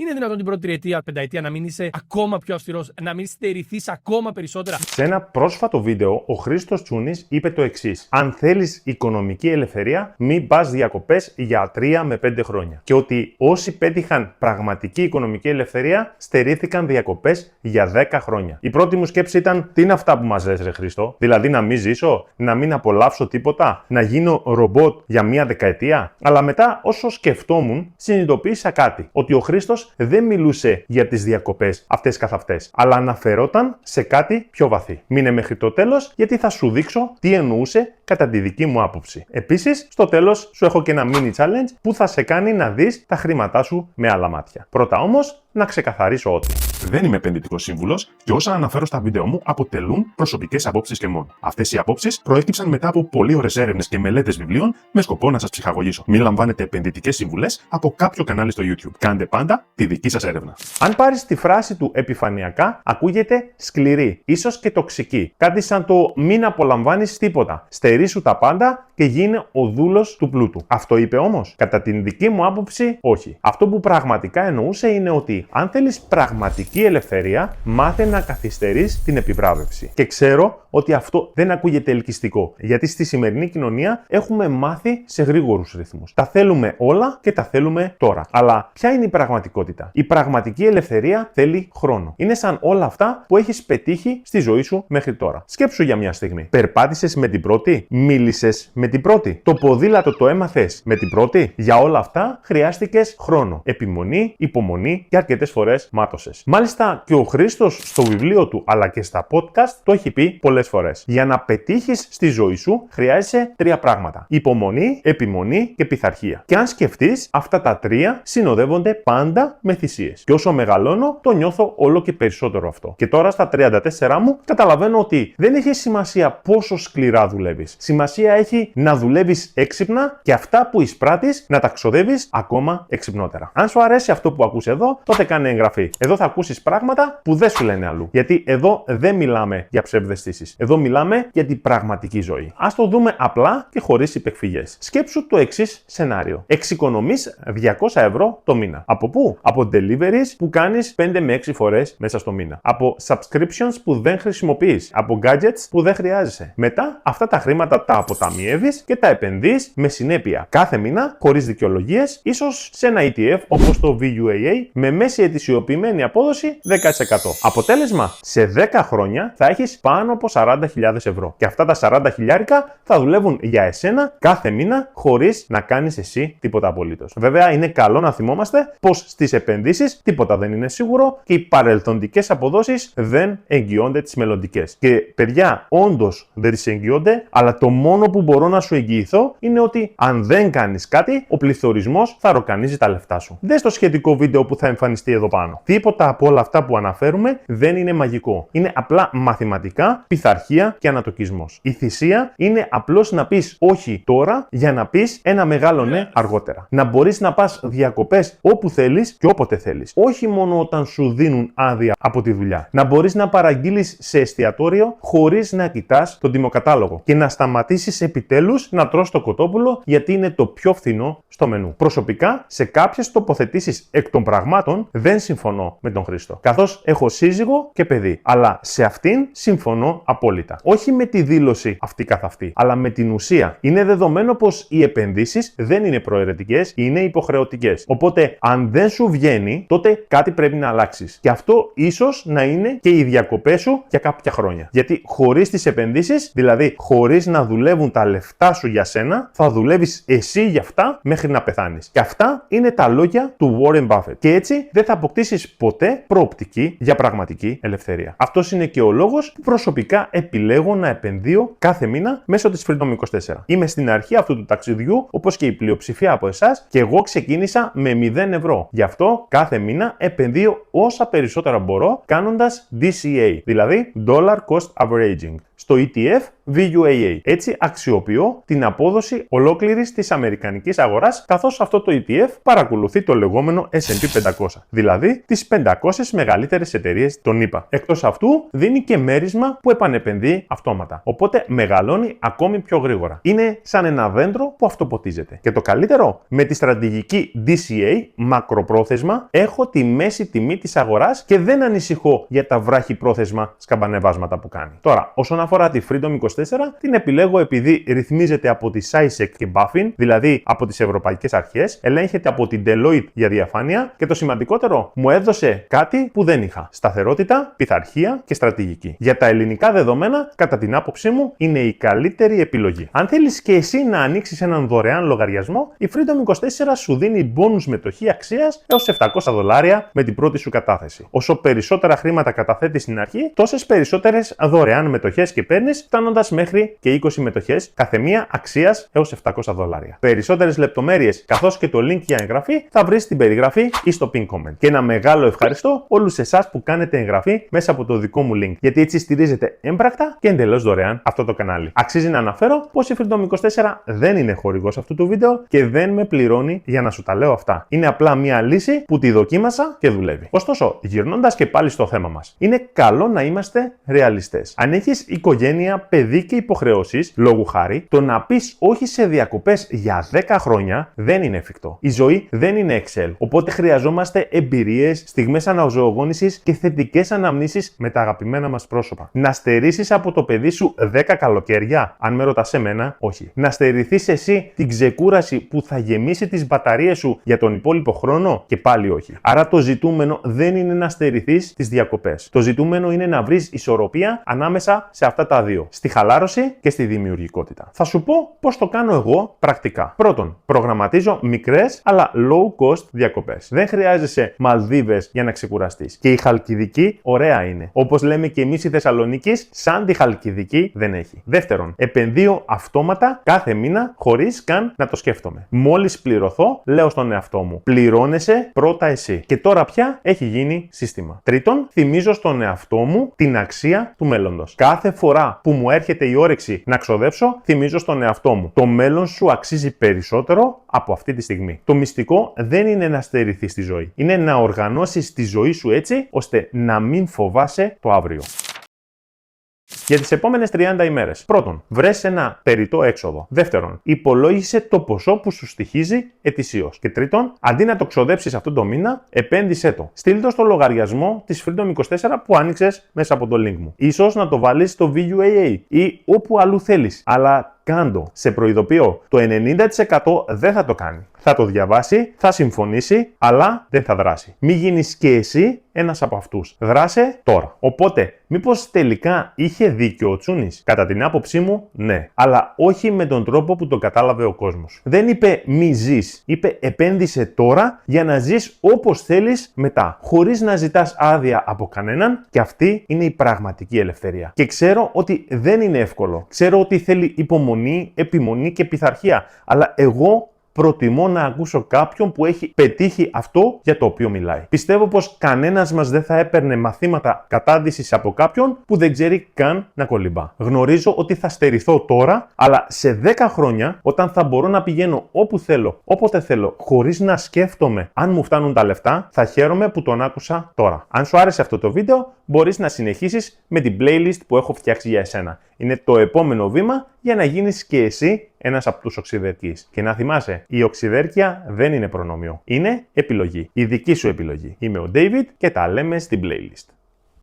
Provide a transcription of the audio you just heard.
Είναι δυνατόν την πρώτη τριετία, πενταετία να μην είσαι ακόμα πιο αυστηρός, να μην στερηθείς ακόμα περισσότερα? Σε ένα πρόσφατο βίντεο, ο Χρήστος Τσούνης είπε το εξής: αν θέλεις οικονομική ελευθερία, μην πας διακοπές για 3 με 5 χρόνια. Και ότι όσοι πέτυχαν πραγματική οικονομική ελευθερία, στερήθηκαν διακοπές για 10 χρόνια. Η πρώτη μου σκέψη ήταν: τι είναι αυτά που μας λες, ρε Χρήστο? Δηλαδή να μην ζήσω, να μην απολαύσω τίποτα, να γίνω ρομπότ για μία δεκαετία? Αλλά μετά, όσο σκεφτόμουν, συνειδητοποίησα κάτι. Ότι ο Χρήστος δεν μιλούσε για τις διακοπές αυτές καθ' αυτές, αλλά αναφερόταν σε κάτι πιο βαθύ. Μείνε μέχρι το τέλος, γιατί θα σου δείξω τι εννοούσε κατά τη δική μου άποψη. Επίσης, στο τέλος σου έχω και ένα mini challenge που θα σε κάνει να δεις τα χρήματά σου με άλλα μάτια. Πρώτα όμως, να ξεκαθαρίσω ότι δεν είμαι επενδυτικός σύμβουλος και όσα αναφέρω στα βίντεο μου αποτελούν προσωπικές απόψεις και μόνο. Αυτές οι απόψεις προέκυψαν μετά από πολύ ωραίες έρευνες και μελέτες βιβλίων με σκοπό να σας ψυχαγωγήσω. Μην λαμβάνετε επενδυτικές συμβουλές από κάποιο κανάλι στο YouTube. Κάντε πάντα τη δική σας έρευνα. αν πάρεις τη φράση του επιφανειακά, ακούγεται σκληρή, ίσως και τοξική. Κάτι σαν το μην απολαμβάνεις τίποτα. Στερήσου τα πάντα και γίνε ο δούλος του πλούτου. Αυτό είπε όμως? Κατά την δική μου άποψη, όχι. Αυτό που πραγματικά εννοούσε είναι ότι αν θέλεις πραγματική ελευθερία, μάθε να καθυστερείς την επιβράβευση. Και ξέρω ότι αυτό δεν ακούγεται ελκυστικό, γιατί στη σημερινή κοινωνία έχουμε μάθει σε γρήγορους ρυθμούς. Τα θέλουμε όλα και τα θέλουμε τώρα. Αλλά ποια είναι η πραγματικότητα? Η πραγματική ελευθερία θέλει χρόνο. Είναι σαν όλα αυτά που έχεις πετύχει στη ζωή σου μέχρι τώρα. Σκέψου για μια στιγμή. Περπάτησες με την πρώτη? Μίλησες με την πρώτη? Το ποδήλατο το έμαθες με την πρώτη? Για όλα αυτά χρειάστηκες χρόνο, επιμονή, υπομονή και αρκετές φορές μάτωσες. Μάλιστα και ο Χρήστος στο βιβλίο του αλλά και στα podcast το έχει πει πολλές φορές. Για να πετύχεις στη ζωή σου χρειάζεσαι 3 πράγματα: υπομονή, επιμονή και πειθαρχία. Και αν σκεφτείς, αυτά τα 3 συνοδεύονται πάντα με θυσίες. Και όσο μεγαλώνω, το νιώθω όλο και περισσότερο αυτό. Και τώρα στα 34 μου καταλαβαίνω ότι δεν έχει σημασία πόσο σκληρά δουλεύεις. Σημασία έχει να δουλεύεις έξυπνα και αυτά που εισπράττεις να τα ξοδεύεις ακόμα εξυπνότερα. Αν σου αρέσει αυτό που ακούς εδώ, τότε κάνε εγγραφή. Εδώ θα ακούσεις πράγματα που δεν σου λένε αλλού. Γιατί εδώ δεν μιλάμε για ψευδαισθήσεις. Εδώ μιλάμε για την πραγματική ζωή. Ας το δούμε απλά και χωρίς υπεκφυγές. Σκέψου το εξής σενάριο. Εξοικονομείς 200 ευρώ το μήνα. Από πού? Από deliveries που κάνεις 5 με 6 φορές μέσα στο μήνα. Από subscriptions που δεν χρησιμοποιείς. Από gadgets που δεν χρειάζεσαι. Μετά αυτά τα χρήματα τα αποταμιεύεις και τα επενδύεις με συνέπεια κάθε μήνα, χωρίς δικαιολογίες, ίσως σε ένα ETF όπως το VUAA με μέση ετησιοποιημένη απόδοση 10%. Αποτέλεσμα, σε 10 χρόνια θα έχεις πάνω από 40.000 ευρώ. Και αυτά τα 40 χιλιάρικα θα δουλεύουν για εσένα κάθε μήνα χωρίς να κάνεις εσύ τίποτα απολύτως. Βέβαια, είναι καλό να θυμόμαστε πως στις επενδύσεις τίποτα δεν είναι σίγουρο και οι παρελθοντικές αποδόσεις δεν εγγυώνται τις μελλοντικές. Και παιδιά, όντως δεν τις εγγυώνται, αλλά το μόνο που μπορώ να σου εγγυηθώ είναι ότι αν δεν κάνεις κάτι, ο πληθωρισμός θα ροκανίζει τα λεφτά σου. Δες το σχετικό βίντεο που θα εμφανιστεί εδώ πάνω. Τίποτα από όλα αυτά που αναφέρουμε δεν είναι μαγικό. Είναι απλά μαθηματικά, πειθαρχία και ανατοκισμός. Η θυσία είναι απλώς να πεις όχι τώρα για να πεις ένα μεγάλο ναι αργότερα. Να μπορείς να πας διακοπές όπου θέλεις και όποτε θέλεις. Όχι μόνο όταν σου δίνουν άδεια από τη δουλειά. Να μπορείς να παραγγείλεις σε εστιατόριο χωρίς να κοιτάς τον τιμοκατάλογο. Και να σταματήσεις επιτέλους να τρως το κοτόπουλο γιατί είναι το πιο φθηνό στο μενού. Προσωπικά, σε κάποιες τοποθετήσεις εκ των πραγμάτων δεν συμφωνώ με τον Χρήστο. Καθώς έχω σύζυγο και παιδί. Αλλά σε αυτήν συμφωνώ απόλυτα. Όχι με τη δήλωση αυτή καθ' αυτή, αλλά με την ουσία. Είναι δεδομένο πως οι επενδύσεις δεν είναι προαιρετικές, είναι υποχρεωτικές. Οπότε, αν δεν σου βγαίνει, τότε κάτι πρέπει να αλλάξεις. Και αυτό ίσως να είναι και οι διακοπές σου για κάποια χρόνια. Γιατί χωρίς τις επενδύσεις, δηλαδή χωρίς να δουλεύουν τα λεφτά σου για σένα, θα δουλεύεις εσύ για αυτά μέχρι να πεθάνεις. Και αυτά είναι τα λόγια του Warren Buffett. Και έτσι δεν θα αποκτήσεις ποτέ προοπτική για πραγματική ελευθερία. Αυτός είναι και ο λόγος που προσωπικά επιλέγω να επενδύω κάθε μήνα μέσω της Freedom 24. Είμαι στην αρχή αυτού του ταξιδιού, όπως και η πλειοψηφία από εσάς, και εγώ ξεκίνησα με 0 ευρώ. Γι' αυτό κάθε μήνα επενδύω όσα περισσότερα μπορώ κάνοντας DCA, δηλαδή Dollar Cost Averaging. στο ETF VUAA. Έτσι αξιοποιώ την απόδοση ολόκληρης της αμερικανικής αγοράς, καθώς αυτό το ETF παρακολουθεί το λεγόμενο S&P 500, δηλαδή τις 500 μεγαλύτερες εταιρείες των ΗΠΑ. Εκτός αυτού, δίνει και μέρισμα που επανεπενδύει αυτόματα, οπότε μεγαλώνει ακόμη πιο γρήγορα. Είναι σαν ένα δέντρο που αυτοποτίζεται. Και το καλύτερο, με τη στρατηγική DCA, μακροπρόθεσμα, έχω τη μέση τιμή της αγοράς και δεν ανησυχώ για τα βράχυπρόθεσμα σκαμπανεβάσματα που κάνει. Τώρα, όσον αφορά τη Freedom 24, την επιλέγω επειδή ρυθμίζεται από τη SciSec και BaFin, δηλαδή από τις ευρωπαϊκές αρχές, ελέγχεται από την Deloitte για διαφάνεια και το σημαντικότερο, μου έδωσε κάτι που δεν είχα: σταθερότητα, πειθαρχία και στρατηγική. Για τα ελληνικά δεδομένα, κατά την άποψή μου, είναι η καλύτερη επιλογή. Αν θέλεις και εσύ να ανοίξεις έναν δωρεάν λογαριασμό, η Freedom 24 σου δίνει bonus μετοχή αξίας έως $700 με την πρώτη σου κατάθεση. Όσο περισσότερα χρήματα καταθέτεις στην αρχή, τόσες περισσότερες δωρεάν μετοχές και παίρνεις, φτάνοντας μέχρι και 20 μετοχές, καθεμία αξίας έως $700. Περισσότερες λεπτομέρειες καθώς και το link για εγγραφή θα βρεις στην περιγραφή ή στο pin comment. Και ένα μεγάλο ευχαριστώ όλους εσάς που κάνετε εγγραφή μέσα από το δικό μου link, γιατί έτσι στηρίζετε έμπρακτα και εντελώς δωρεάν αυτό το κανάλι. Αξίζει να αναφέρω πως η Freedom 24 δεν είναι χορηγός αυτού του βίντεο και δεν με πληρώνει για να σου τα λέω αυτά. Είναι απλά μια λύση που τη δοκίμασα και δουλεύει. Ωστόσο, γυρνώντας και πάλι στο θέμα μας, είναι καλό να είμαστε ρεαλιστές. Αν έχεις οικογένεια, παιδί και υποχρεώσεις, λόγου χάρη, το να πεις όχι σε διακοπές για 10 χρόνια δεν είναι εφικτό. Η ζωή δεν είναι Excel, οπότε χρειαζόμαστε εμπειρίες, στιγμές αναζωογόνησης και θετικές αναμνήσεις με τα αγαπημένα μας πρόσωπα. Να στερήσεις από το παιδί σου 10 καλοκαίρια, αν με ρωτάς εμένα, όχι. Να στερηθείς εσύ την ξεκούραση που θα γεμίσει τις μπαταρίες σου για τον υπόλοιπο χρόνο, και πάλι όχι. Άρα το ζητούμενο δεν είναι να στερηθείς τις διακοπές. Το ζητούμενο είναι να βρεις ισορροπία ανάμεσα σε αυτά τα δύο, στη χαλάρωση και στη δημιουργικότητα. Θα σου πω πώς το κάνω εγώ πρακτικά. Πρώτον, προγραμματίζω μικρές αλλά low cost διακοπές. Δεν χρειάζεσαι Μαλδίβες για να ξεκουραστείς. Και η Χαλκιδική ωραία είναι. Όπως λέμε και εμείς οι Θεσσαλονίκης, σαν τη Χαλκιδική δεν έχει. Δεύτερον, επενδύω αυτόματα κάθε μήνα χωρίς καν να το σκέφτομαι. Μόλις πληρωθώ, λέω στον εαυτό μου: πληρώνεσαι πρώτα εσύ. Και τώρα πια έχει γίνει σύστημα. Τρίτον, θυμίζω στον εαυτό μου την αξία του μέλλοντος. Κάθε φορά που μου έρχεται η όρεξη να ξοδέψω, θυμίζω στον εαυτό μου: το μέλλον σου αξίζει περισσότερο από αυτή τη στιγμή. Το μυστικό δεν είναι να στερηθείς τη ζωή. Είναι να οργανώσεις τη ζωή σου έτσι ώστε να μην φοβάσαι το αύριο. Για τις επόμενες 30 ημέρες. Πρώτον, βρες ένα περιττό έξοδο. Δεύτερον, υπολόγισε το ποσό που σου στοιχίζει ετησίως. Και τρίτον, αντί να το ξοδέψεις αυτό το μήνα, επένδυσέ το. Στείλ το στο λογαριασμό της Freedom 24 που άνοιξες μέσα από το link μου. Ίσως να το βάλεις στο VUAA ή όπου αλλού θέλεις. Αλλά κάντο. Σε προειδοποιώ, το 90% δεν θα το κάνει. Θα το διαβάσει, θα συμφωνήσει, αλλά δεν θα δράσει. Μη γίνεις και εσύ ένας από αυτούς. Δράσε τώρα. Οπότε, μήπως τελικά είχε δίκιο ο Τσούνης? Κατά την άποψή μου, ναι. Αλλά όχι με τον τρόπο που το κατάλαβε ο κόσμος. Δεν είπε μη ζεις. Είπε επένδυσε τώρα για να ζεις όπως θέλεις μετά. Χωρίς να ζητάς άδεια από κανέναν, και αυτή είναι η πραγματική ελευθερία. Και ξέρω ότι δεν είναι εύκολο. Ξέρω ότι θέλει υπομονή, επιμονή και πειθαρχία. Αλλά εγώ προτιμώ να ακούσω κάποιον που έχει πετύχει αυτό για το οποίο μιλάει. Πιστεύω πως κανένας μας δεν θα έπαιρνε μαθήματα κατάδυσης από κάποιον που δεν ξέρει καν να κολυμπά. Γνωρίζω ότι θα στερηθώ τώρα, αλλά σε 10 χρόνια, όταν θα μπορώ να πηγαίνω όπου θέλω, όποτε θέλω, χωρίς να σκέφτομαι αν μου φτάνουν τα λεφτά, θα χαίρομαι που τον άκουσα τώρα. Αν σου άρεσε αυτό το βίντεο, μπορείς να συνεχίσεις με την playlist που έχω φτιάξει για εσένα. Είναι το επόμενο βήμα για να γίνεις και εσύ ένας από τους οξυδερκείς. Και να θυμάσαι, η οξυδέρκεια δεν είναι προνόμιο. Είναι επιλογή. Η δική σου επιλογή. Είμαι ο David και τα λέμε στην playlist.